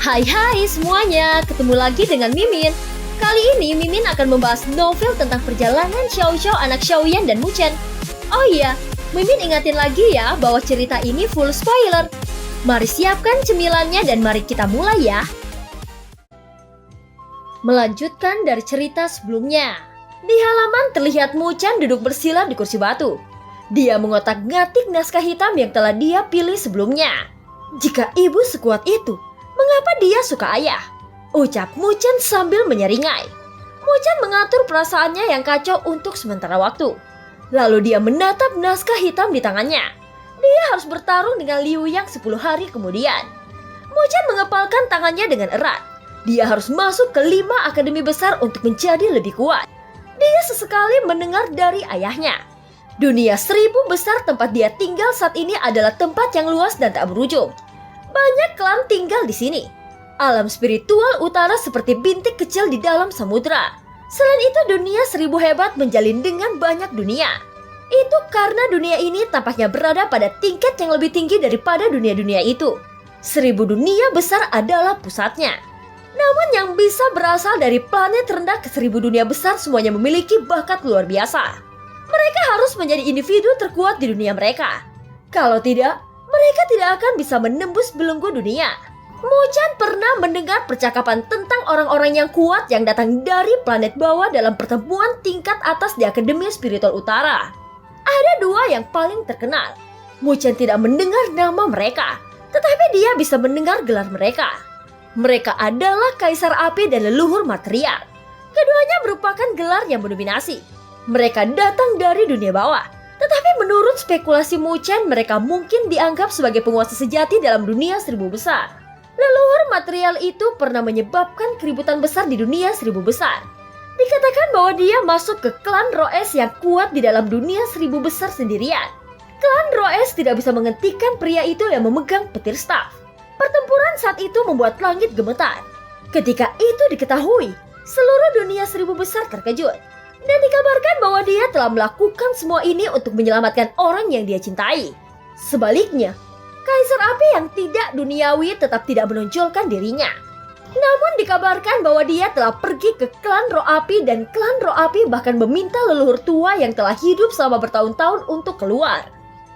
Hai semuanya, ketemu lagi dengan Mimin. Kali ini Mimin akan membahas novel tentang perjalanan Xiao Xiao anak Xiaoyan dan Muchen. Oh iya, Mimin ingatin lagi ya bahwa cerita ini full spoiler. Mari siapkan cemilannya dan mari kita mulai ya. Melanjutkan dari cerita sebelumnya. Di halaman terlihat Muchen duduk bersila di kursi batu. Dia mengotak-ngatik naskah hitam yang telah dia pilih sebelumnya. Jika ibu sekuat itu, mengapa dia suka ayah? Ucap Muchen sambil menyeringai. Muchen mengatur perasaannya yang kacau untuk sementara waktu. Lalu dia menatap naskah hitam di tangannya. Dia harus bertarung dengan Liu Yang 10 hari kemudian. Muchen mengepalkan tangannya dengan erat. Dia harus masuk ke 5 akademi besar untuk menjadi lebih kuat. Dia sesekali mendengar dari ayahnya. Dunia 1000 besar tempat dia tinggal saat ini adalah tempat yang luas dan tak berujung. Banyak klan tinggal di sini. Alam spiritual utara seperti bintik kecil di dalam samudra. Selain itu dunia 1000 hebat menjalin dengan banyak dunia. Itu karena dunia ini tampaknya berada pada tingkat yang lebih tinggi daripada dunia-dunia itu. 1000 dunia besar adalah pusatnya. Namun yang bisa berasal dari planet rendah ke 1000 dunia besar semuanya memiliki bakat luar biasa. Mereka harus menjadi individu terkuat di dunia mereka. Kalau tidak, mereka tidak akan bisa menembus belenggu dunia. Muchen pernah mendengar percakapan tentang orang-orang yang kuat yang datang dari planet bawah dalam pertemuan tingkat atas di Akademi Spiritual Utara. Ada 2 yang paling terkenal. Muchen tidak mendengar nama mereka, tetapi dia bisa mendengar gelar mereka. Mereka adalah Kaisar Api dan Leluhur Material. Keduanya merupakan gelar yang mendominasi. Mereka datang dari dunia bawah. Tetapi menurut spekulasi Muchen, mereka mungkin dianggap sebagai penguasa sejati dalam dunia 1000 besar. Leluhur Material itu pernah menyebabkan keributan besar di dunia 1000 besar. Dikatakan bahwa dia masuk ke klan Roes yang kuat di dalam dunia 1000 besar sendirian. Klan Roes tidak bisa menghentikan pria itu yang memegang petir staf. Pertempuran saat itu membuat langit gemetar. Ketika itu diketahui, seluruh dunia 1000 besar terkejut. Dan dikabarkan bahwa dia telah melakukan semua ini untuk menyelamatkan orang yang dia cintai. Sebaliknya, Kaisar Api yang tidak duniawi tetap tidak menonjolkan dirinya. Namun dikabarkan bahwa dia telah pergi ke klan Roh Api dan klan Roh Api bahkan meminta leluhur tua yang telah hidup selama bertahun-tahun untuk keluar.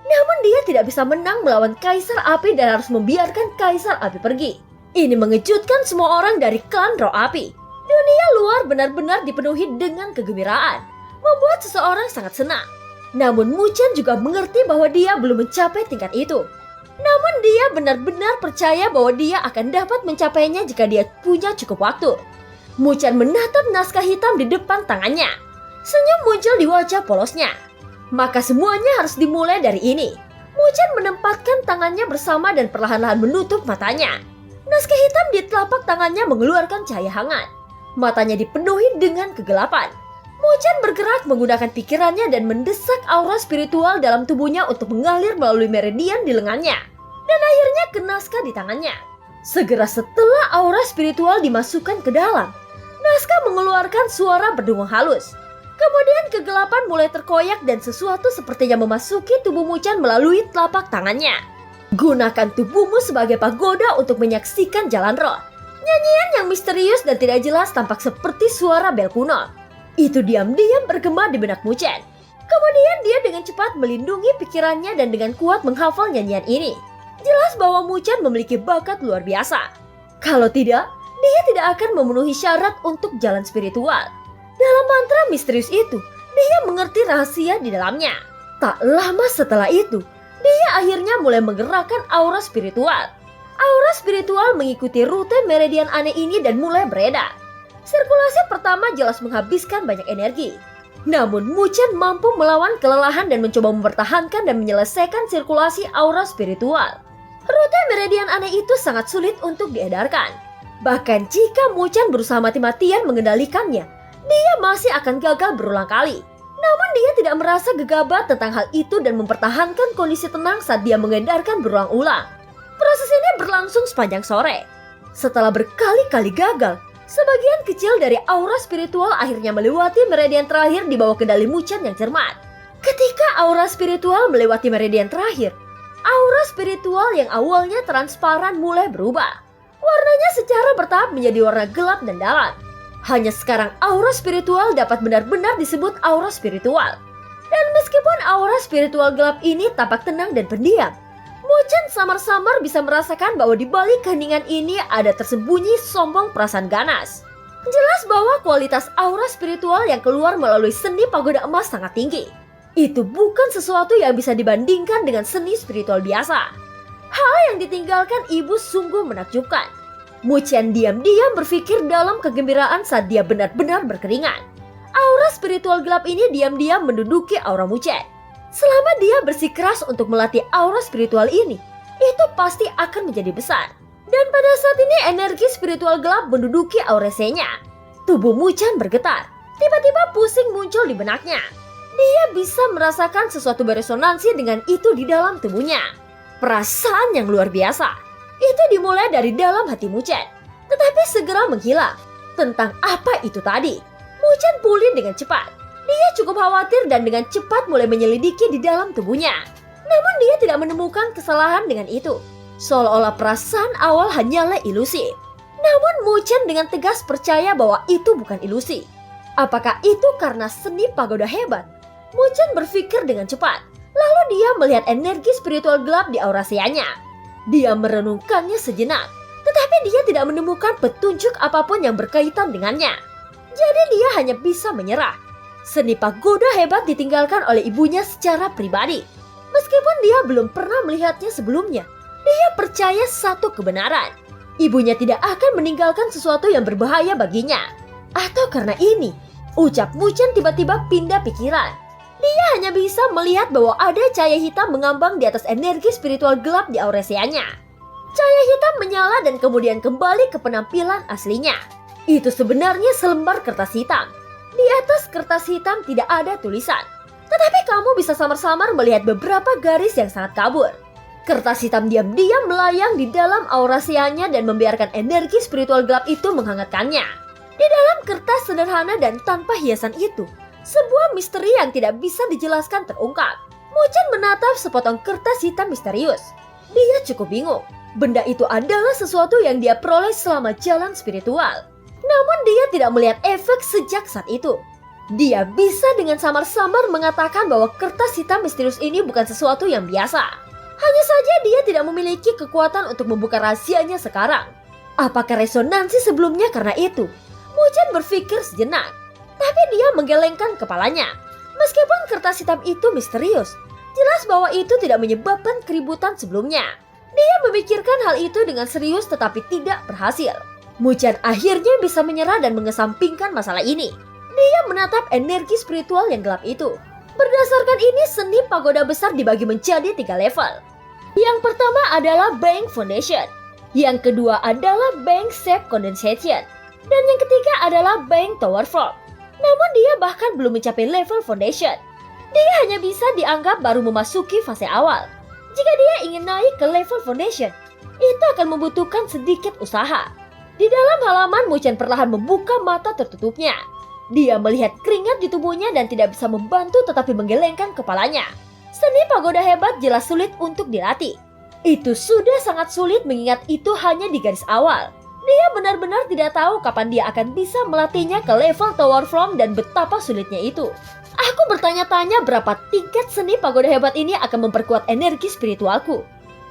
Namun dia tidak bisa menang melawan Kaisar Api dan harus membiarkan Kaisar Api pergi. Ini mengejutkan semua orang dari klan Roh Api. Dunia luar benar-benar dipenuhi dengan kegembiraan, membuat seseorang sangat senang. Namun Muchen juga mengerti bahwa dia belum mencapai tingkat itu. Namun dia benar-benar percaya bahwa dia akan dapat mencapainya jika dia punya cukup waktu. Muchen menatap naskah hitam di depan tangannya. Senyum muncul di wajah polosnya. Maka semuanya harus dimulai dari ini. Muchen menempatkan tangannya bersama dan perlahan-lahan menutup matanya. Naskah hitam di telapak tangannya mengeluarkan cahaya hangat. Matanya dipenuhi dengan kegelapan. Muchen bergerak menggunakan pikirannya dan mendesak aura spiritual dalam tubuhnya untuk mengalir melalui meridian di lengannya. Dan akhirnya ke naskah di tangannya. Segera setelah aura spiritual dimasukkan ke dalam, naskah mengeluarkan suara berdengung halus. Kemudian kegelapan mulai terkoyak dan sesuatu sepertinya memasuki tubuh Muchen melalui telapak tangannya. Gunakan tubuhmu sebagai pagoda untuk menyaksikan jalan roh. Nyanyian yang misterius dan tidak jelas tampak seperti suara bel kuno. Itu diam-diam bergema di benak Muchen. Kemudian dia dengan cepat melindungi pikirannya dan dengan kuat menghafal nyanyian ini. Jelas bahwa Muchen memiliki bakat luar biasa. Kalau tidak, dia tidak akan memenuhi syarat untuk jalan spiritual. Dalam mantra misterius itu, dia mengerti rahasia di dalamnya. Tak lama setelah itu, dia akhirnya mulai menggerakkan aura spiritual. Aura spiritual mengikuti rute meridian aneh ini dan mulai beredar. Sirkulasi pertama jelas menghabiskan banyak energi. Namun Muchen mampu melawan kelelahan dan mencoba mempertahankan dan menyelesaikan sirkulasi aura spiritual. Rute meridian aneh itu sangat sulit untuk diedarkan. Bahkan jika Muchen berusaha mati-matian mengendalikannya, dia masih akan gagal berulang kali. Namun dia tidak merasa gegabah tentang hal itu dan mempertahankan kondisi tenang saat dia mengedarkan berulang-ulang. Proses ini berlangsung sepanjang sore. Setelah berkali-kali gagal, sebagian kecil dari aura spiritual akhirnya melewati meridian terakhir di bawah kendali Muchen yang cermat. Ketika aura spiritual melewati meridian terakhir, aura spiritual yang awalnya transparan mulai berubah. Warnanya secara bertahap menjadi warna gelap dan dalam. Hanya sekarang aura spiritual dapat benar-benar disebut aura spiritual. Dan meskipun aura spiritual gelap ini tampak tenang dan pendiam, Muchen samar-samar bisa merasakan bahwa di balik keheningan ini ada tersembunyi sombong perasaan ganas. Jelas bahwa kualitas aura spiritual yang keluar melalui seni pagoda emas sangat tinggi. Itu bukan sesuatu yang bisa dibandingkan dengan seni spiritual biasa. Hal yang ditinggalkan ibu sungguh menakjubkan. Muchen diam-diam berpikir dalam kegembiraan saat dia benar-benar berkeringat. Aura spiritual gelap ini diam-diam menduduki aura Muchen. Selama dia bersikeras untuk melatih aura spiritual ini, itu pasti akan menjadi besar. Dan pada saat ini energi spiritual gelap menduduki aurasenya. Tubuh Muchen bergetar. Tiba-tiba pusing muncul di benaknya. Dia bisa merasakan sesuatu beresonansi dengan itu di dalam tubuhnya. Perasaan yang luar biasa. Itu dimulai dari dalam hati Muchen, tetapi segera menghilang. Tentang apa itu tadi? Muchen pulih dengan cepat. Dia cukup khawatir dan dengan cepat mulai menyelidiki di dalam tubuhnya. Namun dia tidak menemukan kesalahan dengan itu. Seolah-olah perasaan awal hanyalah ilusi. Namun Muchen dengan tegas percaya bahwa itu bukan ilusi. Apakah itu karena seni pagoda hebat? Muchen berpikir dengan cepat. Lalu dia melihat energi spiritual gelap di aurasianya. Dia merenungkannya sejenak. Tetapi dia tidak menemukan petunjuk apapun yang berkaitan dengannya. Jadi dia hanya bisa menyerah. Seni pagoda hebat ditinggalkan oleh ibunya secara pribadi. Meskipun dia belum pernah melihatnya sebelumnya, dia percaya satu kebenaran. Ibunya tidak akan meninggalkan sesuatu yang berbahaya baginya. Atau karena ini, ucap Muchen tiba-tiba pindah pikiran. Dia hanya bisa melihat bahwa ada cahaya hitam mengambang di atas energi spiritual gelap di aurasianya. Cahaya hitam menyala dan kemudian kembali ke penampilan aslinya. Itu sebenarnya selembar kertas hitam. Di atas kertas hitam tidak ada tulisan, tetapi kamu bisa samar-samar melihat beberapa garis yang sangat kabur. Kertas hitam diam-diam melayang di dalam aurasianya dan membiarkan energi spiritual gelap itu menghangatkannya. Di dalam kertas sederhana dan tanpa hiasan itu, sebuah misteri yang tidak bisa dijelaskan terungkap. Muchen menatap sepotong kertas hitam misterius. Dia cukup bingung. Benda itu adalah sesuatu yang dia peroleh selama jalan spiritual. Namun dia tidak melihat efek sejak saat itu. Dia bisa dengan samar-samar mengatakan bahwa kertas hitam misterius ini bukan sesuatu yang biasa. Hanya saja dia tidak memiliki kekuatan untuk membuka rahasianya sekarang. Apakah resonansi sebelumnya karena itu? Muchen berpikir sejenak. Tapi dia menggelengkan kepalanya. Meskipun kertas hitam itu misterius, jelas bahwa itu tidak menyebabkan keributan sebelumnya. Dia memikirkan hal itu dengan serius tetapi tidak berhasil. Muchen akhirnya bisa menyerah dan mengesampingkan masalah ini. Dia menatap energi spiritual yang gelap itu. Berdasarkan ini, seni pagoda besar dibagi menjadi 3 level. Yang pertama adalah Bank Foundation. Yang kedua adalah Bank Shape Condensation. Dan yang ketiga adalah Bank Tower Form. Namun dia bahkan belum mencapai level Foundation. Dia hanya bisa dianggap baru memasuki fase awal. Jika dia ingin naik ke level Foundation, itu akan membutuhkan sedikit usaha. Di dalam halaman, Muchen perlahan membuka mata tertutupnya. Dia melihat keringat di tubuhnya dan tidak bisa membantu tetapi menggelengkan kepalanya. Seni pagoda hebat jelas sulit untuk dilatih. Itu sudah sangat sulit mengingat itu hanya di garis awal. Dia benar-benar tidak tahu kapan dia akan bisa melatihnya ke level Tower Form dan betapa sulitnya itu. Aku bertanya-tanya berapa tingkat seni pagoda hebat ini akan memperkuat energi spiritualku.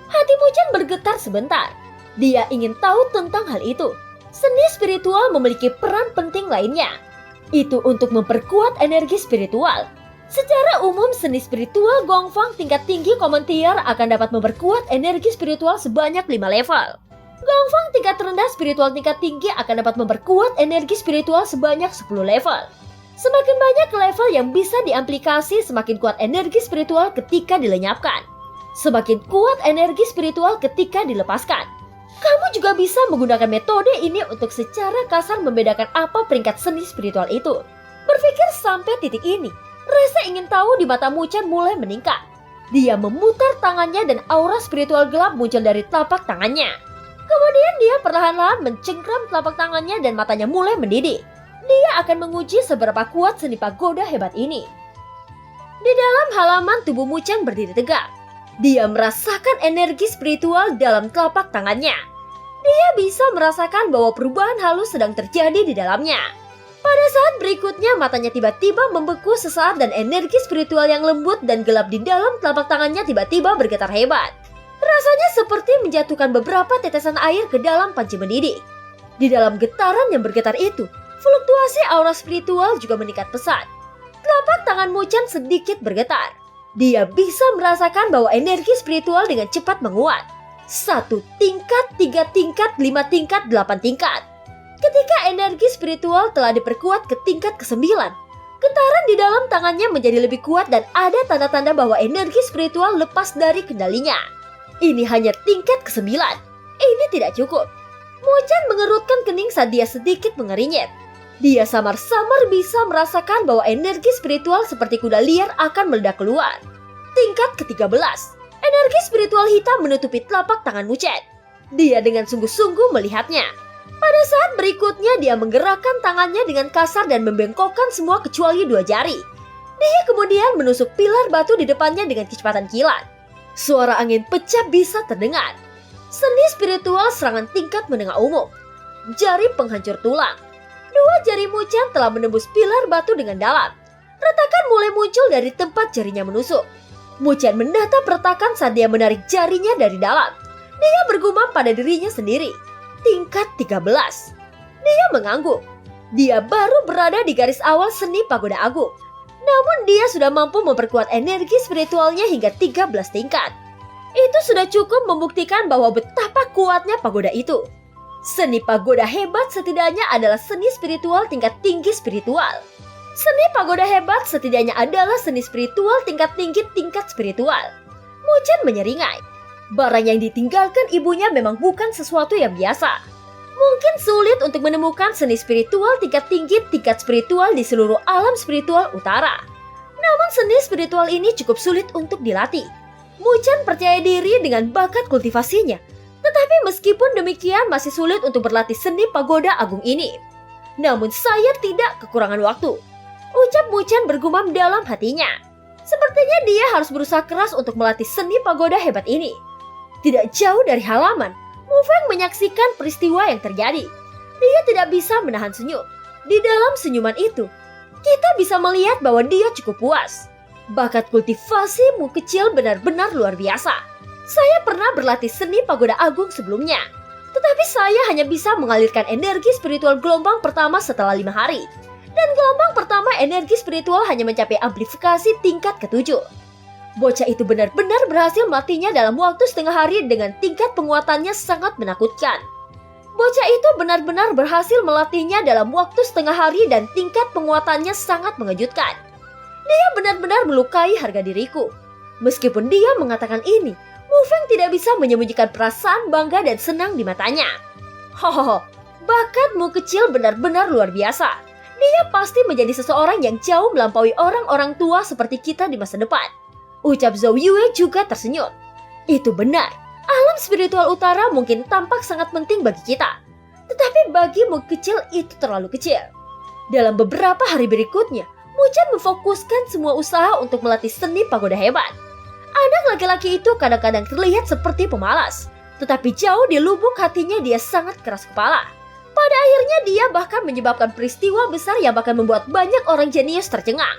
Hati Muchen bergetar sebentar. Dia ingin tahu tentang hal itu. Seni spiritual memiliki peran penting lainnya. Itu untuk memperkuat energi spiritual. Secara umum, seni spiritual Gongfang tingkat tinggi Common Tier akan dapat memperkuat energi spiritual sebanyak 5 level. Gongfang tingkat rendah spiritual tingkat tinggi akan dapat memperkuat energi spiritual sebanyak 10 level. Semakin banyak level yang bisa diaplikasi, semakin kuat energi spiritual ketika dilenyapkan. Semakin kuat energi spiritual ketika dilepaskan. Kamu juga bisa menggunakan metode ini untuk secara kasar membedakan apa peringkat seni spiritual itu. Berpikir sampai titik ini, rasa ingin tahu di mata Muchen mulai meningkat. Dia memutar tangannya dan aura spiritual gelap muncul dari telapak tangannya. Kemudian dia perlahan-lahan mencengkram telapak tangannya dan matanya mulai mendidih. Dia akan menguji seberapa kuat seni pagoda hebat ini. Di dalam halaman, tubuh Muchen berdiri tegak. Dia merasakan energi spiritual dalam telapak tangannya. Dia bisa merasakan bahwa perubahan halus sedang terjadi di dalamnya. Pada saat berikutnya matanya tiba-tiba membeku sesaat dan energi spiritual yang lembut dan gelap di dalam telapak tangannya tiba-tiba bergetar hebat. Rasanya seperti menjatuhkan beberapa tetesan air ke dalam panci mendidih. Di dalam getaran yang bergetar itu, fluktuasi aura spiritual juga meningkat pesat. Telapak tangan Muchan sedikit bergetar. Dia bisa merasakan bahwa energi spiritual dengan cepat menguat. 1 tingkat, 3 tingkat, 5 tingkat, 8 tingkat. Ketika energi spiritual telah diperkuat ke tingkat ke-9, getaran di dalam tangannya menjadi lebih kuat dan ada tanda-tanda bahwa energi spiritual lepas dari kendalinya. Ini hanya tingkat ke-9. Ini tidak cukup. Muchan mengerutkan kening saat dia sedikit mengerinyet. Dia samar-samar bisa merasakan bahwa energi spiritual seperti kuda liar akan meledak keluar. Tingkat ke-13. Energi spiritual hitam menutupi telapak tangan Muchan. Dia dengan sungguh-sungguh melihatnya. Pada saat berikutnya dia menggerakkan tangannya dengan kasar dan membengkokkan semua kecuali 2 jari. Dia kemudian menusuk pilar batu di depannya dengan kecepatan kilat. Suara angin pecah bisa terdengar. Seni spiritual serangan tingkat menengah umum. Jari penghancur tulang. 2 jari Muchan telah menembus pilar batu dengan dalam. Retakan mulai muncul dari tempat jarinya menusuk. Muchan menatap retakan saat dia menarik jarinya dari dalam. Dia bergumam pada dirinya sendiri. Tingkat 13. Dia mengangguk. Dia baru berada di garis awal seni pagoda agung. Namun dia sudah mampu memperkuat energi spiritualnya hingga 13 tingkat. Itu sudah cukup membuktikan bahwa betapa kuatnya pagoda itu. Seni pagoda hebat setidaknya adalah seni spiritual tingkat tinggi spiritual. Seni pagoda hebat setidaknya adalah seni spiritual tingkat tinggi tingkat spiritual. Muchan menyeringai. Barang yang ditinggalkan ibunya memang bukan sesuatu yang biasa. Mungkin sulit untuk menemukan seni spiritual tingkat tinggi tingkat spiritual di seluruh alam spiritual utara. Namun seni spiritual ini cukup sulit untuk dilatih. Muchan percaya diri dengan bakat kultivasinya. Tetapi meskipun demikian masih sulit untuk berlatih seni pagoda agung ini. Namun saya tidak kekurangan waktu. Ucap Muchan bergumam dalam hatinya. Sepertinya dia harus berusaha keras untuk melatih seni pagoda hebat ini. Tidak jauh dari halaman, Mu Feng menyaksikan peristiwa yang terjadi. Dia tidak bisa menahan senyum. Di dalam senyuman itu, kita bisa melihat bahwa dia cukup puas. Bakat kultivasi Mu kecil benar-benar luar biasa. Saya pernah berlatih seni pagoda agung sebelumnya. Tetapi saya hanya bisa mengalirkan energi spiritual gelombang pertama setelah 5 hari. Dan gelombang pertama energi spiritual hanya mencapai amplifikasi tingkat ke-7. Bocah itu benar-benar berhasil melatihnya dalam waktu setengah hari dengan tingkat penguatannya sangat menakutkan. Bocah itu benar-benar berhasil melatihnya dalam waktu setengah hari dan tingkat penguatannya sangat mengejutkan. Dia benar-benar melukai harga diriku. Meskipun dia mengatakan ini, Mu Feng tidak bisa menyembunyikan perasaan bangga dan senang di matanya. Hohoho, bakatmu kecil benar-benar luar biasa. Dia pasti menjadi seseorang yang jauh melampaui orang-orang tua seperti kita di masa depan. Ucap Zhou Yue juga tersenyum. Itu benar, alam spiritual utara mungkin tampak sangat penting bagi kita. Tetapi bagimu kecil itu terlalu kecil. Dalam beberapa hari berikutnya, Muchan memfokuskan semua usaha untuk melatih seni pagoda hebat. Anak laki-laki itu kadang-kadang terlihat seperti pemalas. Tetapi jauh di lubuk hatinya dia sangat keras kepala. Pada akhirnya dia bahkan menyebabkan peristiwa besar yang bahkan membuat banyak orang jenius tercengang.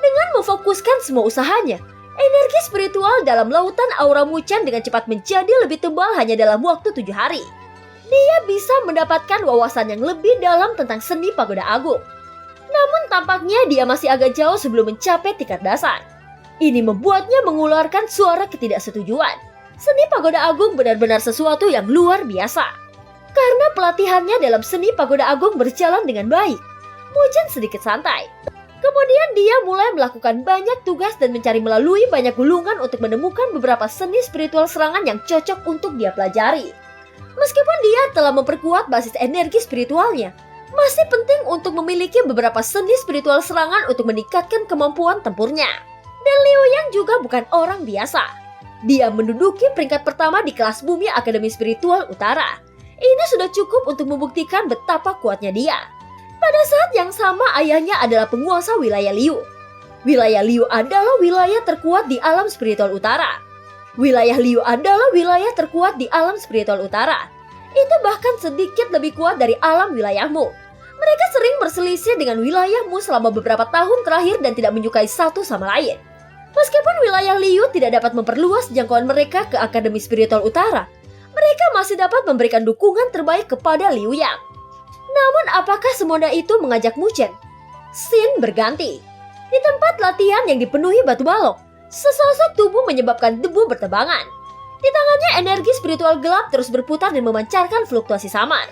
Dengan memfokuskan semua usahanya, energi spiritual dalam lautan aura Muchan dengan cepat menjadi lebih tebal hanya dalam waktu 7 hari. Dia bisa mendapatkan wawasan yang lebih dalam tentang seni pagoda agung. Namun tampaknya dia masih agak jauh sebelum mencapai tingkat dasar. Ini membuatnya mengeluarkan suara ketidaksetujuan. Seni pagoda agung benar-benar sesuatu yang luar biasa. Karena pelatihannya dalam seni pagoda agung berjalan dengan baik, Muchan sedikit santai. Kemudian dia mulai melakukan banyak tugas dan mencari melalui banyak gulungan untuk menemukan beberapa seni spiritual serangan yang cocok untuk dia pelajari. Meskipun dia telah memperkuat basis energi spiritualnya, masih penting untuk memiliki beberapa seni spiritual serangan untuk meningkatkan kemampuan tempurnya. Dan Liu Yang juga bukan orang biasa. Dia menduduki peringkat pertama di kelas bumi Akademi Spiritual Utara. Ini sudah cukup untuk membuktikan betapa kuatnya dia. Pada saat yang sama ayahnya adalah penguasa wilayah Liu. Wilayah Liu adalah wilayah terkuat di alam spiritual utara. Wilayah Liu adalah wilayah terkuat di alam spiritual utara. Itu bahkan sedikit lebih kuat dari alam wilayahmu. Mereka sering berselisih dengan wilayahmu selama beberapa tahun terakhir dan tidak menyukai satu sama lain. Meskipun wilayah Liu tidak dapat memperluas jangkauan mereka ke Akademi Spiritual Utara, mereka masih dapat memberikan dukungan terbaik kepada Liu Yang. Namun apakah semudah itu mengajak Mu Chen? Scene berganti. Di tempat latihan yang dipenuhi batu balok, sesosok tubuh menyebabkan debu bertebangan. Di tangannya energi spiritual gelap terus berputar dan memancarkan fluktuasi samar.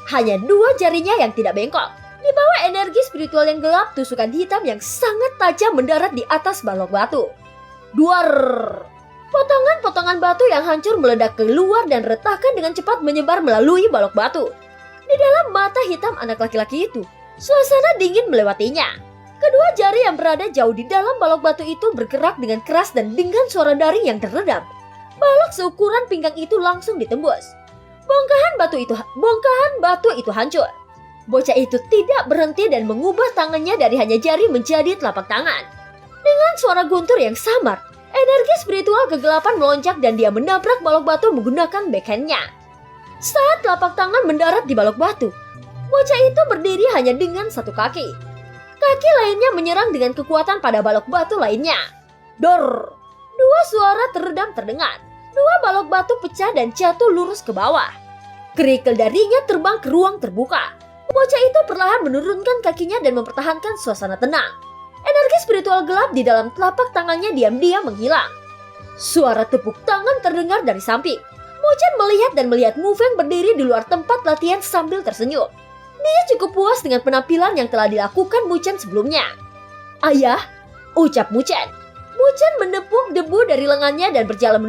Hanya dua jarinya yang tidak bengkok. Di bawah energi spiritual yang gelap, tusukan hitam yang sangat tajam mendarat di atas balok batu. Duar! Potongan-potongan batu yang hancur meledak keluar dan retakan dengan cepat menyebar melalui balok batu. Di dalam mata hitam anak laki-laki itu, suasana dingin melewatinya. Kedua jari yang berada jauh di dalam balok batu itu bergerak dengan keras dan dengan suara daring yang teredam. Balok seukuran pinggang itu langsung ditembus. Bongkahan batu itu hancur. Bocah itu tidak berhenti dan mengubah tangannya dari hanya jari menjadi telapak tangan. Dengan suara guntur yang samar, energi spiritual kegelapan melonjak dan dia menabrak balok batu menggunakan backhandnya. Saat telapak tangan mendarat di balok batu, bocah itu berdiri hanya dengan satu kaki. Kaki lainnya menyerang dengan kekuatan pada balok batu lainnya. Dor! Dua suara teredam terdengar. Dua balok batu pecah dan jatuh lurus ke bawah. Kerikil darinya terbang ke ruang terbuka. Bocah itu perlahan menurunkan kakinya dan mempertahankan suasana tenang. Energi spiritual gelap di dalam telapak tangannya diam-diam menghilang. Suara tepuk tangan terdengar dari samping. Mu Chen melihat dan melihat Mu Feng berdiri di luar tempat latihan sambil tersenyum. Dia cukup puas dengan penampilan yang telah dilakukan Mu Chen sebelumnya. "Ayah," ucap Mu Chen. Mu Chen menepuk debu dari lengannya dan berjalan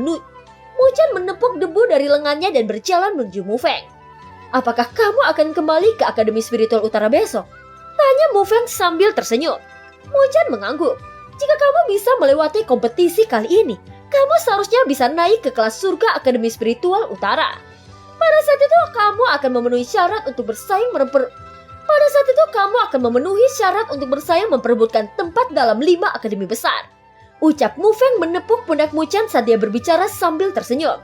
menuju Mu Feng. "Apakah kamu akan kembali ke Akademi Spiritual Utara besok?" tanya Mu Feng sambil tersenyum. Mu Chen mengangguk. "Jika kamu bisa melewati kompetisi kali ini, kamu seharusnya bisa naik ke kelas surga Akademi Spiritual Utara. Pada saat itu kamu akan memenuhi syarat untuk bersaing memperebutkan tempat dalam 5 akademi besar," ucap Mu Feng menepuk pundak Mu Chen saat dia berbicara sambil tersenyum.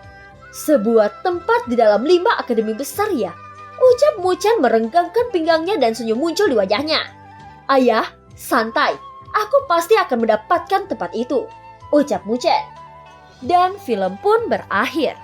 "Sebuah tempat di dalam 5 akademi besar ya?" ucap Mu Chen merenggangkan pinggangnya dan senyum muncul di wajahnya. "Ayah, santai. Aku pasti akan mendapatkan tempat itu," ucap Mu Chen. Dan film pun berakhir.